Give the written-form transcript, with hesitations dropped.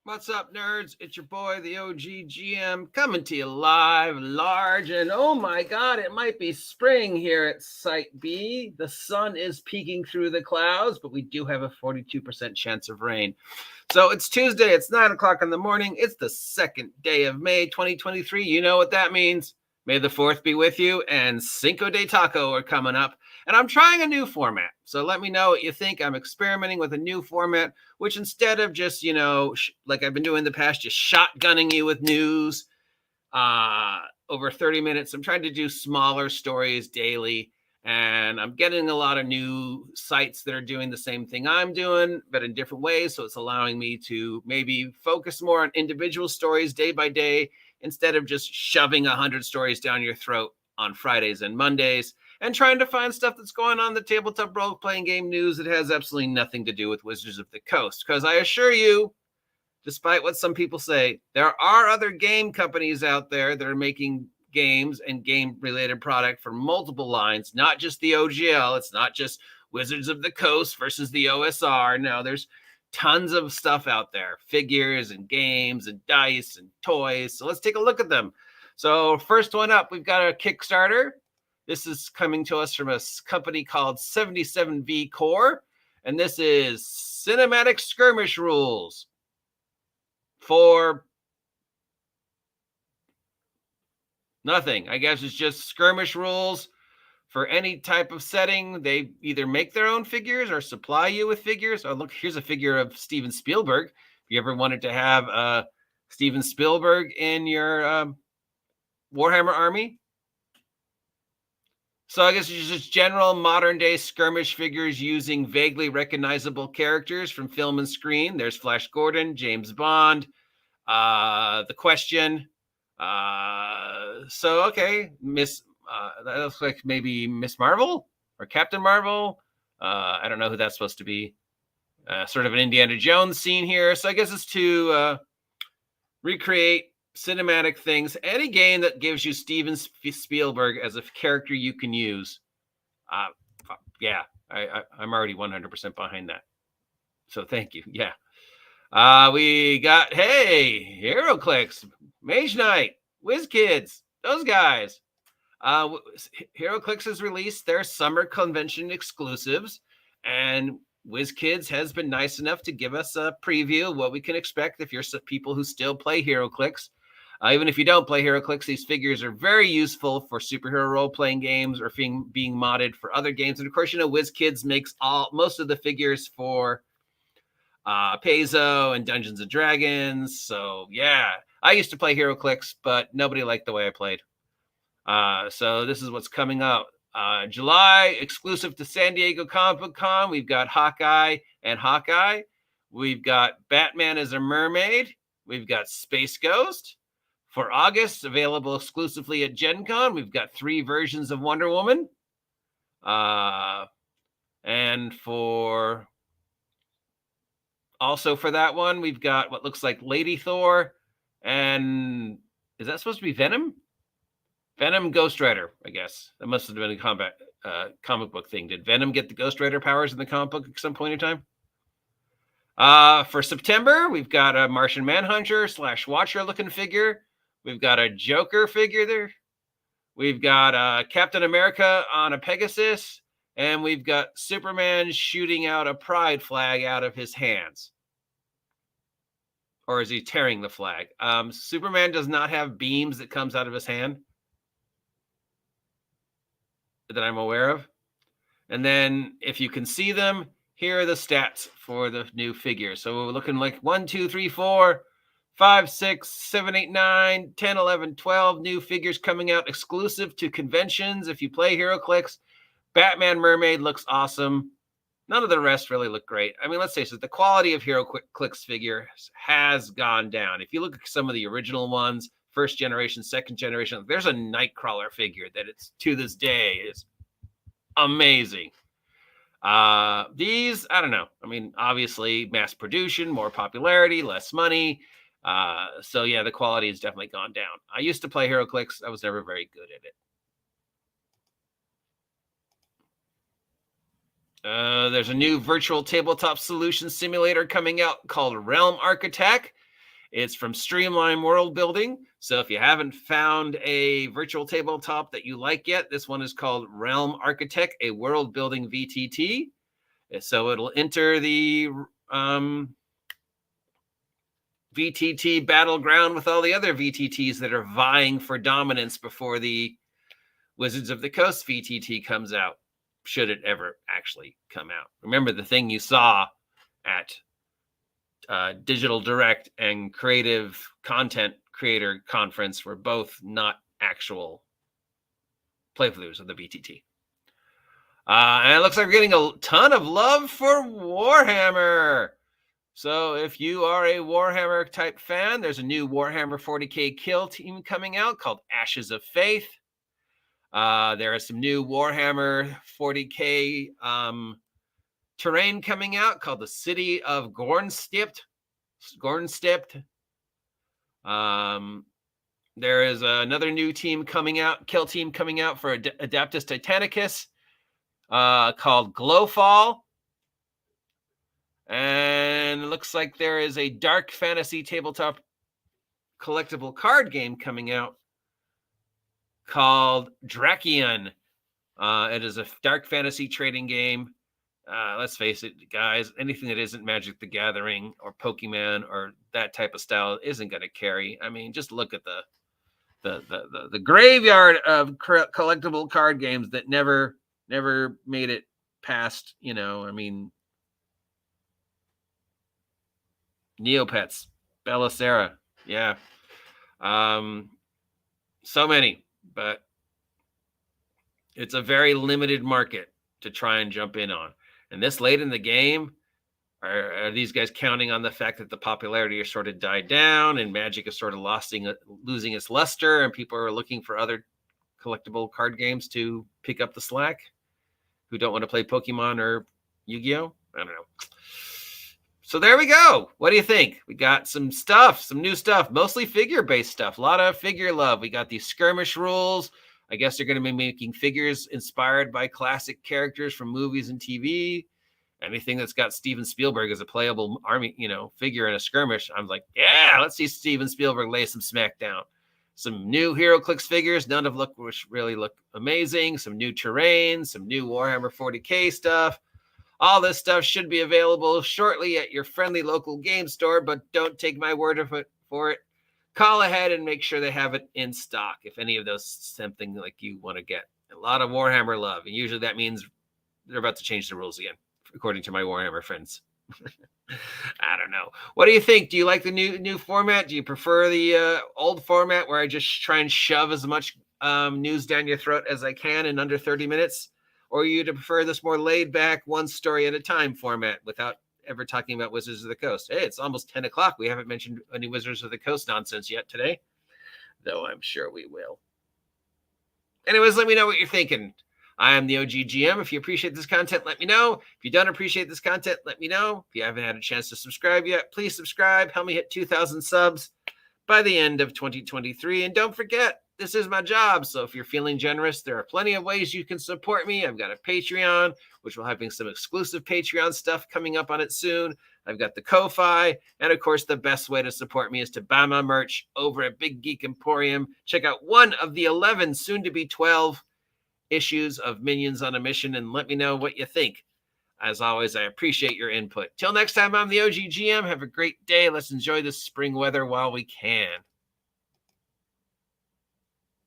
What's up, nerds? It's your boy, the OG GM, coming to you live, large, and oh my god, it might be spring here at Site B. The sun is peeking through the clouds, but we do have a 42% chance of rain. So it's Tuesday, it's 9 o'clock in the morning, it's the second day of May 2023. You know what that means. May the 4th be with you, and Cinco de Taco are coming up. And I'm trying a new format, so let me know what you think. I'm experimenting with a new format, which instead of just, like I've been doing in the past, just shotgunning you with news over 30 minutes, I'm trying to do smaller stories daily. And I'm getting a lot of new sites that are doing the same thing I'm doing, but in different ways. So it's allowing me to maybe focus more on individual stories day by day, instead of just shoving 100 stories down your throat on Fridays and Mondays, and trying to find stuff that's going on in the tabletop role-playing game news that has absolutely nothing to do with Wizards of the Coast. Because I assure you, despite what some people say, there are other game companies out there that are making games and game-related product for multiple lines, not just the OGL. It's not just Wizards of the Coast versus the OSR. No, there's tons of stuff out there, figures and games and dice and toys. So let's take a look at them. So first one up, we've got a Kickstarter. This is coming to us from a company called 77V Core, and this is Cinematic Skirmish Rules for nothing. I guess it's just skirmish rules for any type of setting. They either make their own figures or supply you with figures. Oh, look, here's a figure of Steven Spielberg. If you ever wanted to have Steven Spielberg in your Warhammer army. So I guess it's just general modern-day skirmish figures using vaguely recognizable characters from film and screen. There's Flash Gordon, James Bond, The Question. So, okay, that looks like maybe Miss Marvel or Captain Marvel. I don't know who that's supposed to be. Sort of an Indiana Jones scene here. So I guess it's to recreate cinematic things. Any game that gives you Steven Spielberg as a character you can use. Yeah, I'm already 100% behind that. So thank you. Yeah. We got, hey, HeroClix, Mage Knight, WizKids, those guys. HeroClix has released their summer convention exclusives, and WizKids has been nice enough to give us a preview of what we can expect if you're people who still play HeroClix. Even if you don't play HeroClix, these figures are very useful for superhero role-playing games or being modded for other games. And of course, WizKids makes most of the figures for Paizo and Dungeons and Dragons. So yeah, I used to play HeroClix, but nobody liked the way I played. So this is what's coming out. July, exclusive to San Diego Comic Book Con, we've got Hawkeye and Hawkeye. We've got Batman as a mermaid. We've got Space Ghost. For August, available exclusively at Gen Con, we've got 3 versions of Wonder Woman. And for that one, we've got what looks like Lady Thor. And is that supposed to be Venom? Venom Ghost Rider, I guess. That must have been a comic book thing. Did Venom get the Ghost Rider powers in the comic book at some point in time? For September, we've got a Martian Manhunter / Watcher looking figure. We've got a Joker figure there. We've got Captain America on a Pegasus. And we've got Superman shooting out a pride flag out of his hands. Or is he tearing the flag? Superman does not have beams that comes out of his hand that I'm aware of. And then if you can see them, here are the stats for the new figure. So we're looking like 1, 2, 3, 4, 5, 6, 7, 8, 9, 10, 11, 12 new figures coming out exclusive to conventions. If you play HeroClix, Batman Mermaid looks awesome. None of the rest really look great. I mean, let's face it, the quality of HeroClix figures has gone down. If you look at some of the original ones, first generation, second generation, there's a Nightcrawler figure that it's to this day is amazing. These, I don't know. I mean, obviously mass production, more popularity, less money. So yeah, the quality has definitely gone down. I used to play HeroClix. I was never very good at it. There's a new virtual tabletop solution simulator coming out called Realm Architect. It's from Streamline World Building. So if you haven't found a virtual tabletop that you like yet, this one is called Realm Architect, a world building VTT. So it'll enter the VTT battleground with all the other VTTs that are vying for dominance before the Wizards of the Coast VTT comes out, should it ever actually come out. Remember, the thing you saw at Digital Direct and Creative Content Creator Conference were both not actual playthroughs of the VTT. And it looks like we're getting a ton of love for Warhammer. So if you are a Warhammer type fan, there's a new Warhammer 40K kill team coming out called Ashes of Faith. There is some new Warhammer 40K terrain coming out called the City of Gornstept. There is another new team coming out, kill team coming out for Adeptus Titanicus called Glowfall. And it looks like there is a dark fantasy tabletop collectible card game coming out called Drakion. It is a dark fantasy trading game. Let's face it, guys, anything that isn't Magic the Gathering or Pokemon or that type of style isn't going to carry. I mean, just look at the graveyard of collectible card games that never made it past, I mean, Neopets, Belisara, yeah. So many, but it's a very limited market to try and jump in on. And this late in the game, are these guys counting on the fact that the popularity has sort of died down and Magic is sort of losing its luster and people are looking for other collectible card games to pick up the slack who don't want to play Pokemon or Yu-Gi-Oh? I don't know. So there we go. What do you think? We got some new stuff, mostly figure-based stuff. A lot of figure love. We got these skirmish rules. I guess they're going to be making figures inspired by classic characters from movies and TV. Anything that's got Steven Spielberg as a playable army, figure in a skirmish. I'm like, yeah, let's see Steven Spielberg lay some smack down. Some new HeroClix figures, none of which really look amazing. Some new terrain, some new Warhammer 40K stuff. All this stuff should be available shortly at your friendly local game store, but don't take my word for it. Call ahead and make sure they have it in stock if any of those something like you want to get. A lot of Warhammer love, and usually that means they're about to change the rules again, according to my Warhammer friends. I don't know. What do you think? Do you like the new format? Do you prefer the old format where I just try and shove as much news down your throat as I can in under 30 minutes? Or you to prefer this more laid back, one story at a time format without ever talking about Wizards of the Coast? Hey, it's almost 10 o'clock. We haven't mentioned any Wizards of the Coast nonsense yet today, though I'm sure we will. Anyways, let me know what you're thinking. I am the OG GM. If you appreciate this content, let me know. If you don't appreciate this content, let me know. If you haven't had a chance to subscribe yet, please subscribe. Help me hit 2,000 subs by the end of 2023. And don't forget, this is my job. So if you're feeling generous, there are plenty of ways you can support me. I've got a Patreon, which will have some exclusive Patreon stuff coming up on it soon. I've got the Ko-Fi. And of course, the best way to support me is to buy my merch over at Big Geek Emporium. Check out one of the 11, soon to be 12 issues of Minions on a Mission and let me know what you think. As always, I appreciate your input. Till next time, I'm the OG GM. Have a great day. Let's enjoy this spring weather while we can.